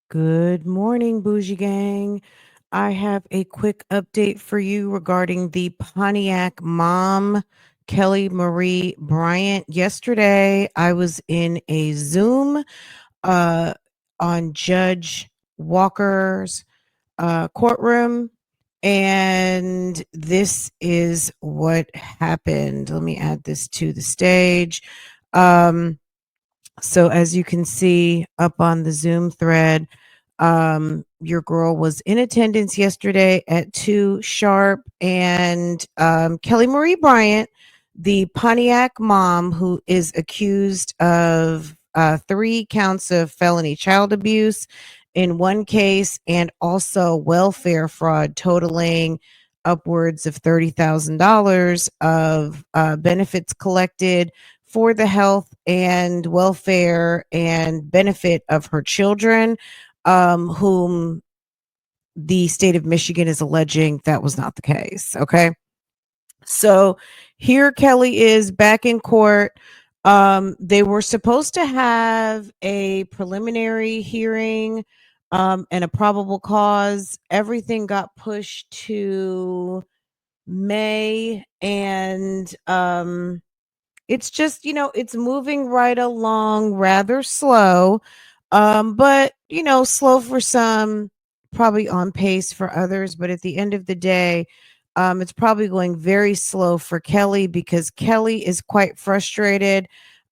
Good morning, Bougie Gang. I have a quick update for you regarding the Pontiac mom, Kelly Marie Bryant. Yesterday, I was in a Zoom uh, on Judge Walker's courtroom, and this is what happened. Let me add this to the stage. Um, so as you can see up on the Zoom thread, your girl was in attendance yesterday at 2 sharp, and Kelly Marie Bryant, the Pontiac mom who is accused of 3 counts of felony child abuse in one case and also welfare fraud totaling upwards of $30,000 of benefits collected for the health and welfare and benefit of her children, whom the state of Michigan is alleging that was not the case. Okay. So here Kelly is back in court. They were supposed to have a preliminary hearing and a probable cause. Everything got pushed to May, and it's just, it's moving right along rather slow. But, slow for some, probably on pace for others. But at the end of the day, it's probably going very slow for Kelly because Kelly is quite frustrated.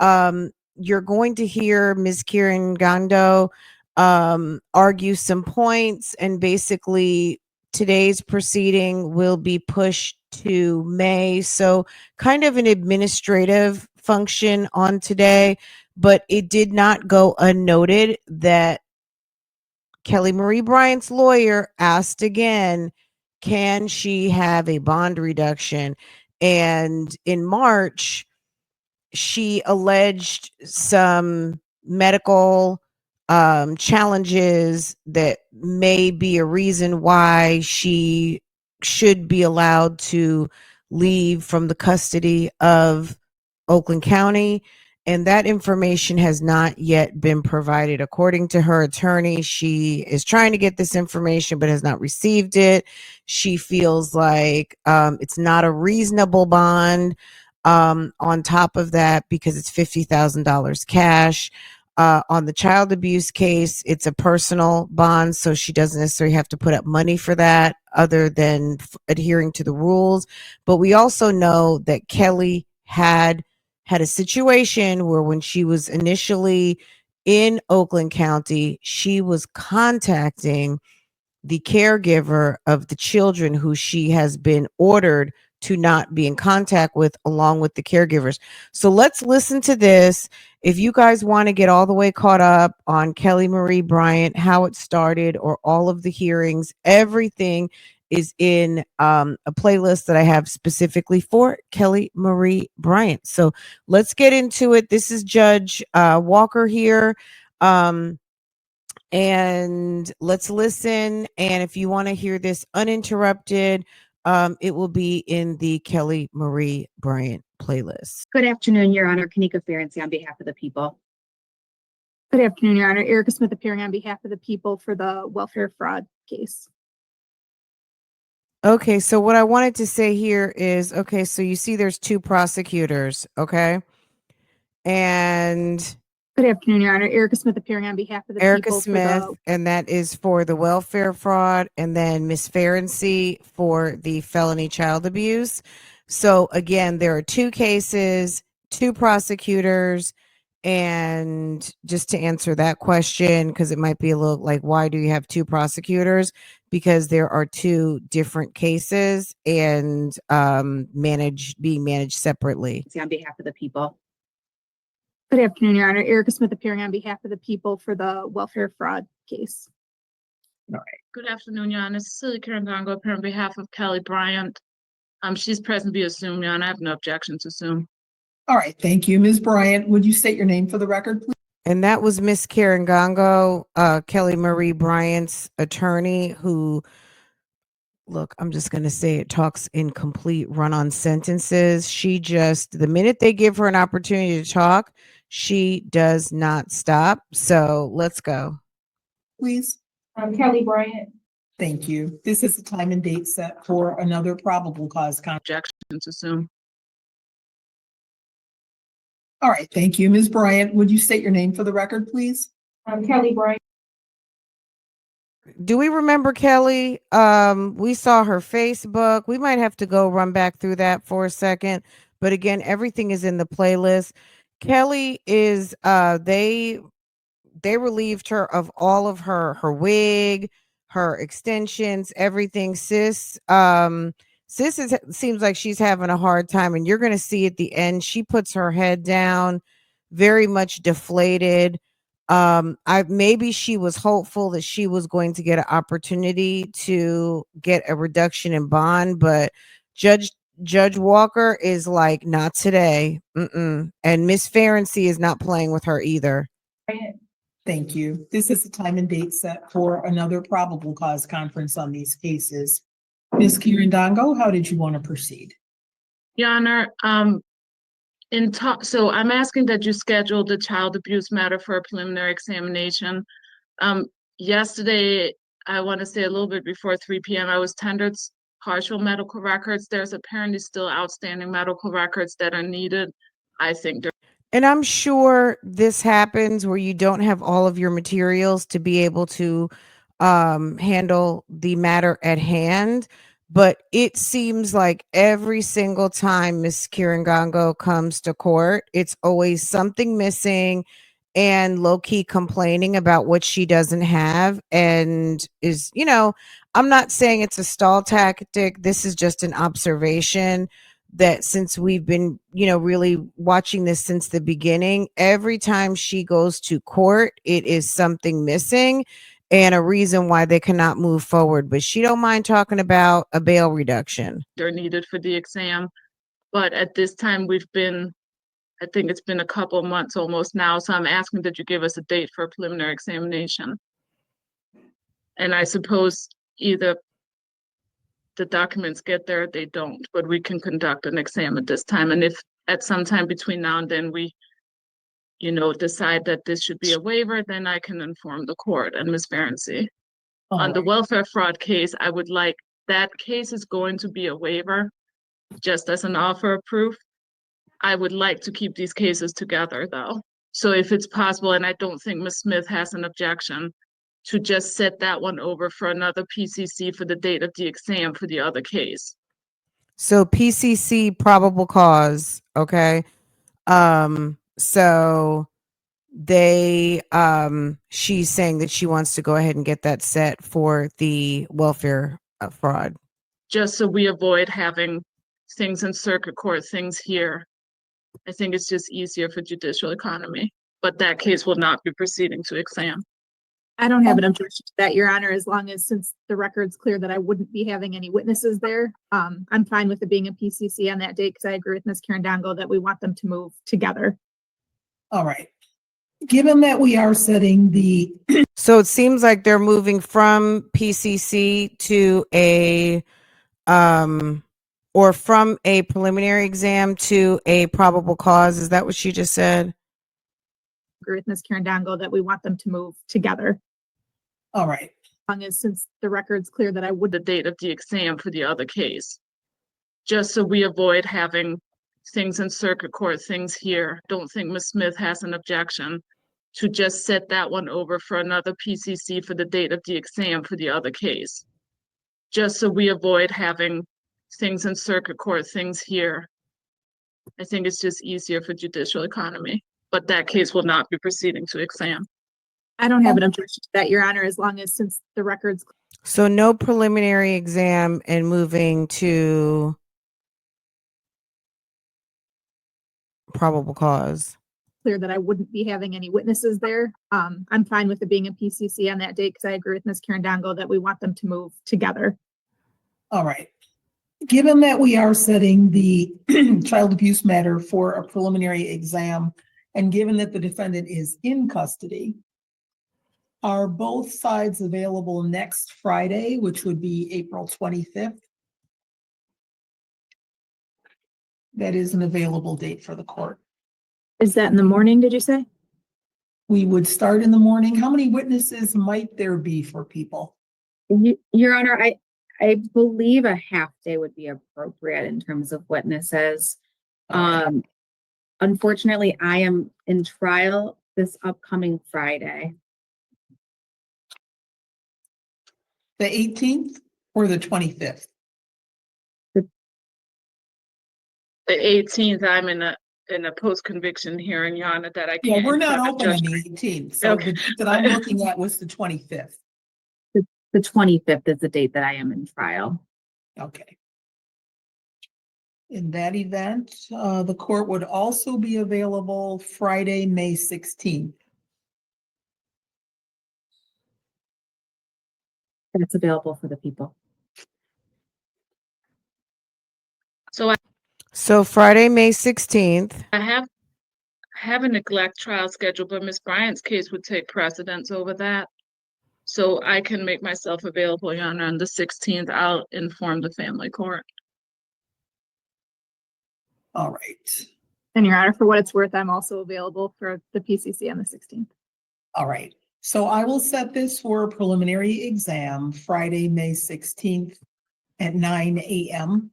You're going to hear Ms. Kieran Gondo argue some points, and basically today's proceeding will be pushed to May. So kind of an administrative function on today, but it did not go unnoted that Kelly Marie Bryant's lawyer asked again, can she have a bond reduction? And in March, she alleged some medical challenges that may be a reason why she should be allowed to leave from the custody of Oakland County. And that information has not yet been provided. According to her attorney, she is trying to get this information but has not received it. She feels like it's not a reasonable bond. On top of that, because it's $50,000 cash. On the child abuse case, it's a personal bond, so she doesn't necessarily have to put up money for that other than adhering to the rules. But we also know that Kelly had a situation where when she was initially in Oakland County, she was contacting the caregiver of the children who she has been ordered to not be in contact with, along with the caregivers. So let's listen to this. If you guys want to get all the way caught up on Kelly Marie Bryant, how it started, or all of the hearings, everything is in a playlist that I have specifically for Kelly Marie Bryant. So let's get into it. This is Judge Walker here. And let's listen. And if you want to hear this uninterrupted, it will be in the Kelly Marie Bryant playlist. Good afternoon, Your Honor. Kanika Ferenczi on behalf of the people. Good afternoon, Your Honor. Erica Smith appearing on behalf of the people for the welfare fraud case. Okay, so what I wanted to say here is, okay, so you see there's 2 prosecutors, okay? And Good afternoon, Your Honor. Erica Smith appearing on behalf of the Erica people Smith, for and that is for the welfare fraud, and then Miss Ferenczi for the felony child abuse. So again, there are 2 cases, 2 prosecutors, and just to answer that question, because it might be a little like, why do you have 2 prosecutors? Because there are 2 different cases and being managed separately. On behalf of the people. Good afternoon, Your Honor. Erica Smith appearing on behalf of the people for the welfare fraud case. All right. Good afternoon, Your Honor. Cecilia Kirangongo appearing on behalf of Kelly Bryant. She's present via Zoom, Your Honor. I have no objection to Zoom. All right, thank you. Ms. Bryant, would you state your name for the record, please? And that was Miss Karen Gongo, Kelly Marie Bryant's attorney, who, look, I'm just going to say it, talks in complete run-on sentences. She just, the minute they give her an opportunity to talk, she does not stop. So let's go. please? Kelli Bryant. Thank you. This is the time and date set for another probable cause Objections assumed. All right, thank you. Ms. Bryant, would you state your name for the record, please? Kelli Bryant. Do we remember Kelly? We saw her Facebook. We might have to go run back through that for a second. But again, everything is in the playlist. Kelly is they relieved her of all of her wig, her extensions, everything. Sis seems like she's having a hard time, and you're going to see at the end she puts her head down, very much deflated. I maybe she was hopeful that she was going to get an opportunity to get a reduction in bond, but Judge Walker is like, not today. And Miss Ferenczi is not playing with her either. Thank you. This is the time and date set for another probable cause conference on these cases. Ms. Kirandongo, how did you want to proceed? Your Honor, so I'm asking that you schedule the child abuse matter for a preliminary examination. Yesterday, I want to say a little bit before 3 p.m., I was tendered partial medical records. There's apparently still outstanding medical records that are needed. I think And I'm sure this happens where you don't have all of your materials to be able to handle the matter at hand. But it seems like every single time Miss Kirangongo comes to court, it's always something missing and low-key complaining about what she doesn't have. And I'm not saying it's a stall tactic. This is just an observation that since we've been, really watching this since the beginning, every time she goes to court, it is something missing and a reason why they cannot move forward. But she don't mind talking about a bail reduction. they're needed for the exam. But at this time, I think it's been a couple of months almost now. So I'm asking that you give us a date for a preliminary examination. And I suppose either the documents get there, or they don't, but we can conduct an exam at this time. And if at some time between now and then we, decide that this should be a waiver, then I can inform the court and Ms. Ferenczi. On the welfare fraud case, I would like, that case is going to be a waiver, just as an offer of proof. I would like to keep these cases together though. So if it's possible, and I don't think Ms. Smith has an objection, to just set that one over for another PCC for the date of the exam for the other case. So PCC probable cause, okay? So they she's saying that she wants to go ahead and get that set for the welfare fraud. Just so we avoid having things in circuit court, things here. I think it's just easier for judicial economy, but that case will not be proceeding to exam. I don't have an objection to that, Your Honor, as long as since the record's clear that I wouldn't be having any witnesses there. I'm fine with it being a PCC on that date because I agree with Ms. Kirandongo that we want them to move together. All right. Given that we are setting the So it seems like they're moving from PCC to a or from a preliminary exam to a probable cause. Is that what she just said? Agree with Ms. Kirandongo that we want them to move together. all right. As long as since the record's clear that I would. The date of the exam for the other case. Just so we avoid having things in circuit court, things here. Don't think Ms. Smith has an objection to just set that one over for another PCC for the date of the exam for the other case. Just so we avoid having things in circuit court, things here. I think it's just easier for judicial economy, but that case will not be proceeding to exam. I don't have an objection to that, Your Honor, as long as since the record's So no preliminary exam and moving to probable cause. clear that I wouldn't be having any witnesses there. I'm fine with it being a PCC on that date because I agree with Ms. Kirandongo that we want them to move together. All right. Given that we are setting the child abuse matter for a preliminary exam, and given that the defendant is in custody, are both sides available next Friday, which would be April 25th? That is an available date for the court. Is that in the morning, did you say? We would start in the morning. How many witnesses might there be for people? Your Honor, I believe a half day would be appropriate in terms of witnesses. Okay. Unfortunately, I am in trial this upcoming Friday. The 18th or the 25th? The 18th, I'm in a post-conviction hearing, Your Honor, that I Yeah, can't. we're not accept open on judgment. the 18th. So Okay. the date that I'm looking at was the 25th. The 25th is the date that I am in trial. Okay. In that event, the court would also be available Friday, May 16th. That's available for the people. So So Friday, May 16th. I have a neglect trial scheduled, but Miss Bryant's case would take precedence over that. So I can make myself available, Your Honor, on the 16th. I'll inform the family court. All right. And Your Honor, for what it's worth, I'm also available for the PCC on the 16th. All right. So I will set this for a preliminary exam Friday, May 16th at 9 a.m.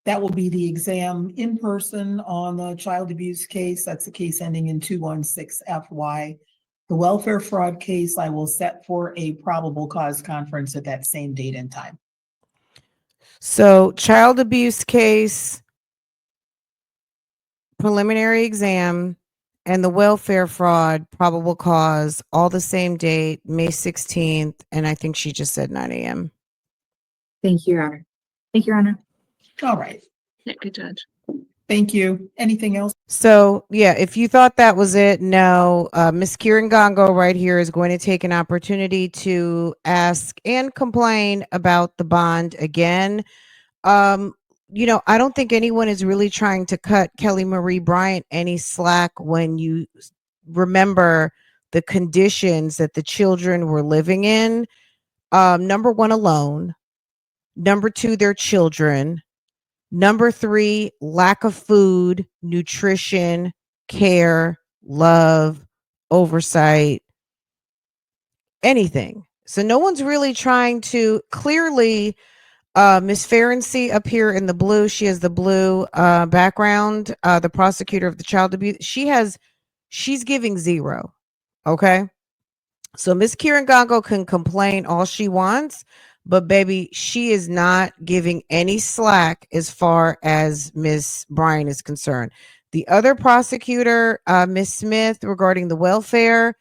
That will be the exam in person on the child abuse case. That's the case ending in 216FY. The welfare fraud case, I will set for a probable cause conference at that same date and time. So child abuse case, preliminary exam, and the welfare fraud probable cause, all the same date, May 16th. And I think she just said 9 a.m. Thank you, Your Honor. Thank you, Your Honor. All right. Thank you, Judge. Thank you. Anything else? So yeah, if you thought that was it, no. Ms. Kieran Gongo right here is going to take an opportunity to ask and complain about the bond again. I don't think anyone is really trying to cut Kelli Marie Bryant any slack when you remember the conditions that the children were living in. Number one, alone. Number two, their children. Number three, lack of food, nutrition, care, love, oversight, anything. So no one's really trying to clearly. Miss Ferenczi up here in the blue, she has the blue background, the prosecutor of the child abuse. She's giving 0. Okay. So Miss Kieran Gongo can complain all she wants, but baby, she is not giving any slack as far as Miss Bryant is concerned. The other prosecutor, Miss Smith, regarding the welfare,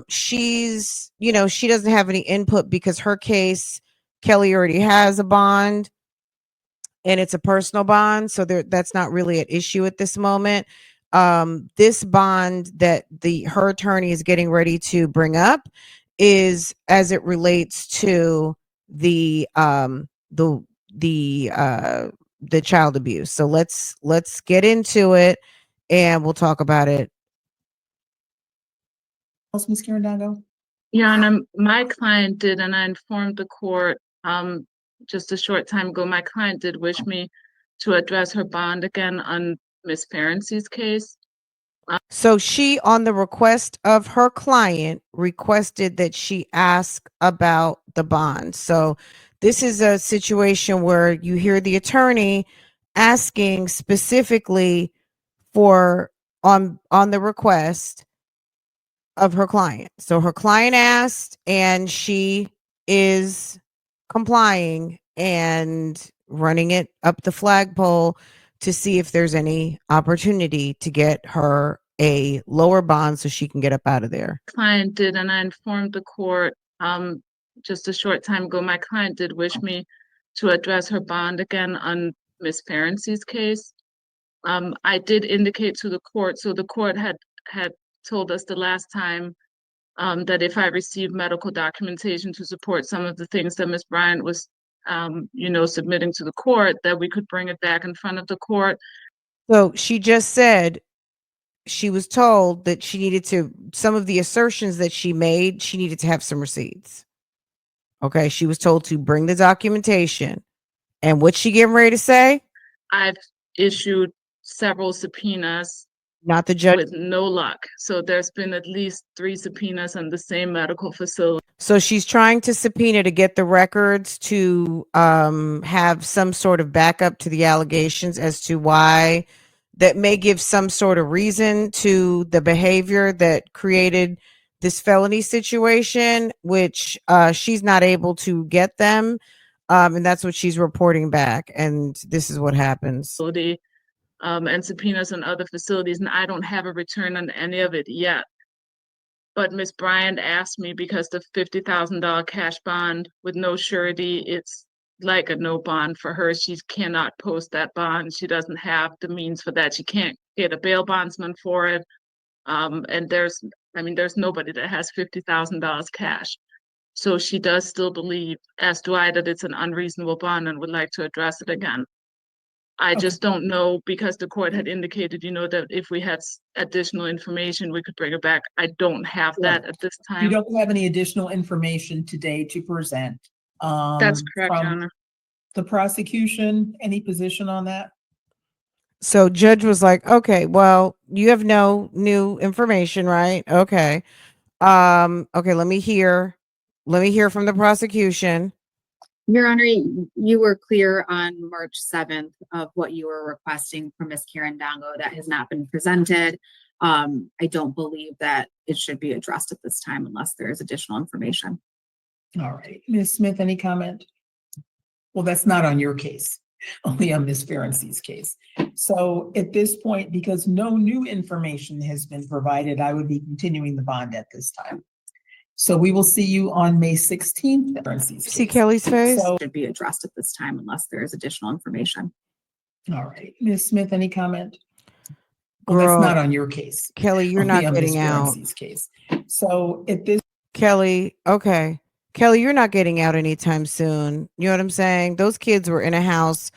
she's, she doesn't have any input because her case, Kelli already has a bond and it's a personal bond. So that's not really an issue at this moment. This bond that her attorney is getting ready to bring up is as it relates to the child abuse. So let's get into it and we'll talk about it. Ms. Kieran Gongo? Your Honor, my client did, and I informed the court just a short time ago, my client did wish me to address her bond again on Miss Ferenczi's case. So she, on the request of her client, requested that she ask about the bond. So this is a situation where you hear the attorney asking specifically for on the request of her client. So her client asked and she is complying and running it up the flagpole to see if there's any opportunity to get her a lower bond so she can get up out of there. Client did, and I informed the court just a short time ago, my client did wish me to address her bond again on Miss Ferenczi's case. I did indicate to the court, so the court had told us the last time that if I received medical documentation to support some of the things that Ms. Bryant was, submitting to the court, that we could bring it back in front of the court. So she just said she was told that she needed to, some of the assertions that she made, she needed to have some receipts. Okay, she was told to bring the documentation. And what's she getting ready to say? I've issued several subpoenas Not the judge. with no luck. So there's been at least 3 subpoenas in the same medical facility. So she's trying to subpoena to get the records to have some sort of backup to the allegations as to why that may give some sort of reason to the behavior that created this felony situation, which she's not able to get them. And that's what she's reporting back. And this is what happens. And subpoenas in other facilities, and I don't have a return on any of it yet. But Miss Bryant asked me, because the $50,000 cash bond with no surety, it's like a no bond for her. She cannot post that bond. She doesn't have the means for that. She can't get a bail bondsman for it. And there's nobody that has $50,000 cash. So she does still believe, as do I, that it's an unreasonable bond and would like to address it again. I just don't know, because the court had indicated, that if we had additional information, we could bring it back. I don't have that at this You time. don't have any additional information today to present. That's correct, Your From Honor. the prosecution, any position on that? So judge was like, okay, well, you have no new information, right? Okay. Okay, let me hear from the prosecution. Your Honor, you were clear on March 7th of what you were requesting from Ms. Dongo. That has not been presented. I don't believe that it should be addressed at this time unless there is additional information. All right, Ms. Smith, any comment? Well, that's not on your case, only on Ms. Ferenczi's case. So at this point, because no new information has been provided, I would be continuing the bond at this time. So we will see you on May 16th. See Kelly's face? So, Should be addressed at this time unless there is additional information. all right, Ms. Smith, any comment? Well, Girl, that's not on your case, Kelly, you're only not on Ms. getting out. Ferenczi's case. So at this Kelly, okay. Kelly, you're not getting out anytime soon. You know what I'm saying? Those kids were in a house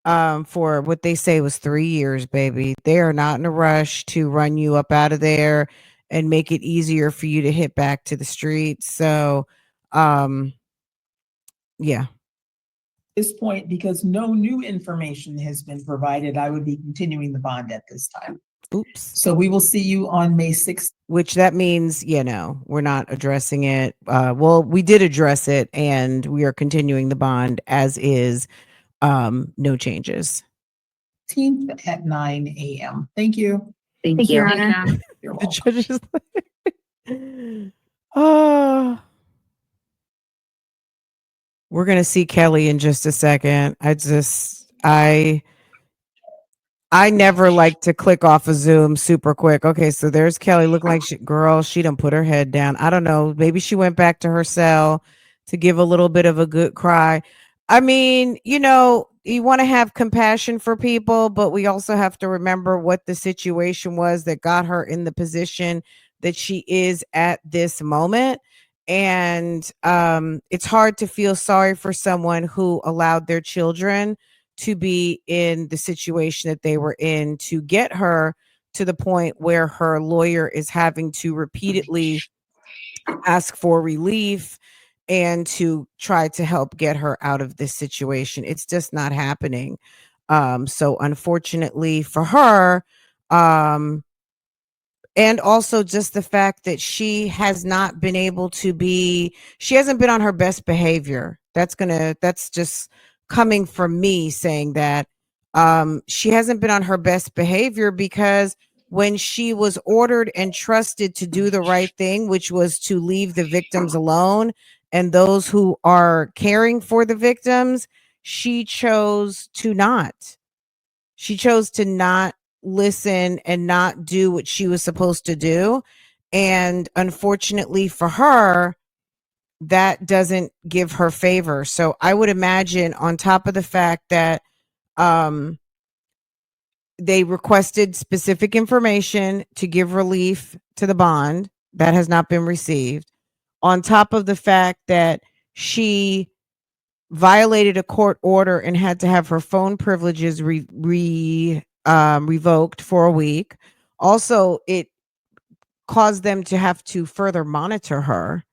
for what they say was 3 years, baby. They are not in a rush to run you up out of there and make it easier for you to hit back to the streets. So, yeah. this point, because no new information has been provided, I would be continuing the bond at this time. Oops. So we will see you on May 6th. Which that means, we're not addressing it. Well, we did address it and we are continuing the bond as is. No changes. At 9 a.m. Thank you. Thank you, Your Thank you, Honor. Honor. You're The welcome. judge is like, oh. We're gonna see Kelly in just a second. I never like to click off a Zoom super quick. Okay, so there's Kelly. Look like she done put her head down. I don't know. Maybe she went back to her cell to give a little bit of a good cry. I mean, you want to have compassion for people, but we also have to remember what the situation was that got her in the position that she is at this moment. And it's hard to feel sorry for someone who allowed their children to be in the situation that they were in to get her to the point where her lawyer is having to repeatedly ask for relief and to try to help get her out of this situation. It's just not happening. So unfortunately for her, and also just the fact that she has not been able to she hasn't been on her best behavior. That's just coming from me saying that she hasn't been on her best behavior, because when she was ordered and trusted to do the right thing, which was to leave the victims alone and those who are caring for the victims, she chose to not. She chose to not listen and not do what she was supposed to do. And unfortunately for her, that doesn't give her favor. So I would imagine, on top of the fact that they requested specific information to give relief to the bond that has not been received, on top of the fact that she violated a court order and had to have her phone privileges revoked for a week. Also, it caused them to have to further monitor her,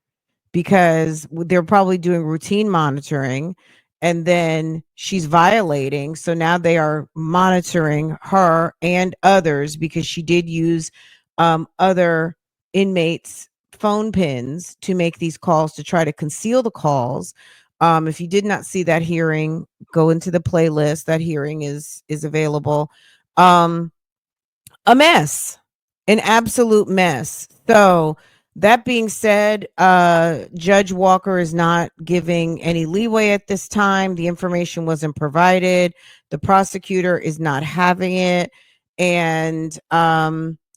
because they're probably doing routine monitoring. and then she's violating. So now they are monitoring her and others because she did use other inmates' phone pins to make these calls to try to conceal the calls. If you did not see that hearing, go into the playlist. That hearing is available. A mess, an absolute mess. So that being said, Judge Walker is not giving any leeway at this time. The information wasn't provided. The prosecutor is not having it. And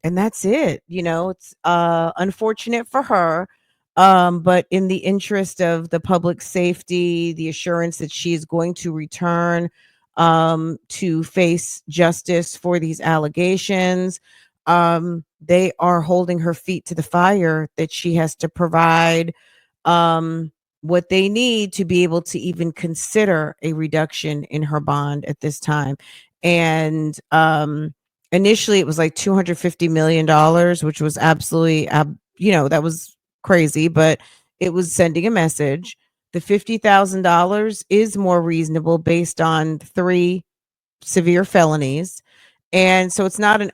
that's it. You know, it's unfortunate for her. But in the interest of the public safety, the assurance that she is going to return to face justice for these allegations, they are holding her feet to the fire that she has to provide what they need to be able to even consider a reduction in her bond at this time. And initially it was like $250 million, which was absolutely, that was crazy, but it was sending a message. The $50,000 is more reasonable based on 3 severe felonies. And so it's not an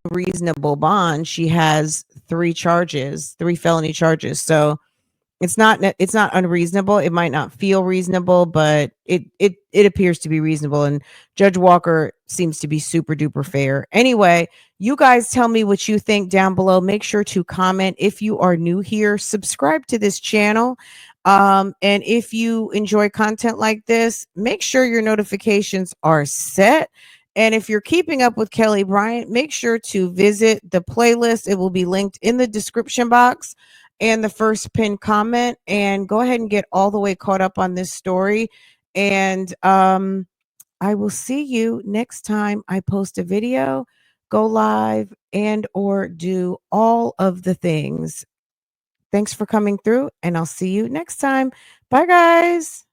unreasonable bond. She has 3 felony charges. So it's not unreasonable. It might not feel reasonable, but it appears to be reasonable. And Judge Walker seems to be super duper fair. Anyway, you guys tell me what you think down below. Make sure to comment. If you are new here, subscribe to this channel. And if you enjoy content like this, make sure your notifications are set. And if you're keeping up with Kelli Bryant, make sure to visit the playlist. It will be linked in the description box and the first pinned comment, and go ahead and get all the way caught up on this story. And I will see you next time I post a video, go live, and or do all of the things. Thanks for coming through, and I'll see you next time. Bye, guys.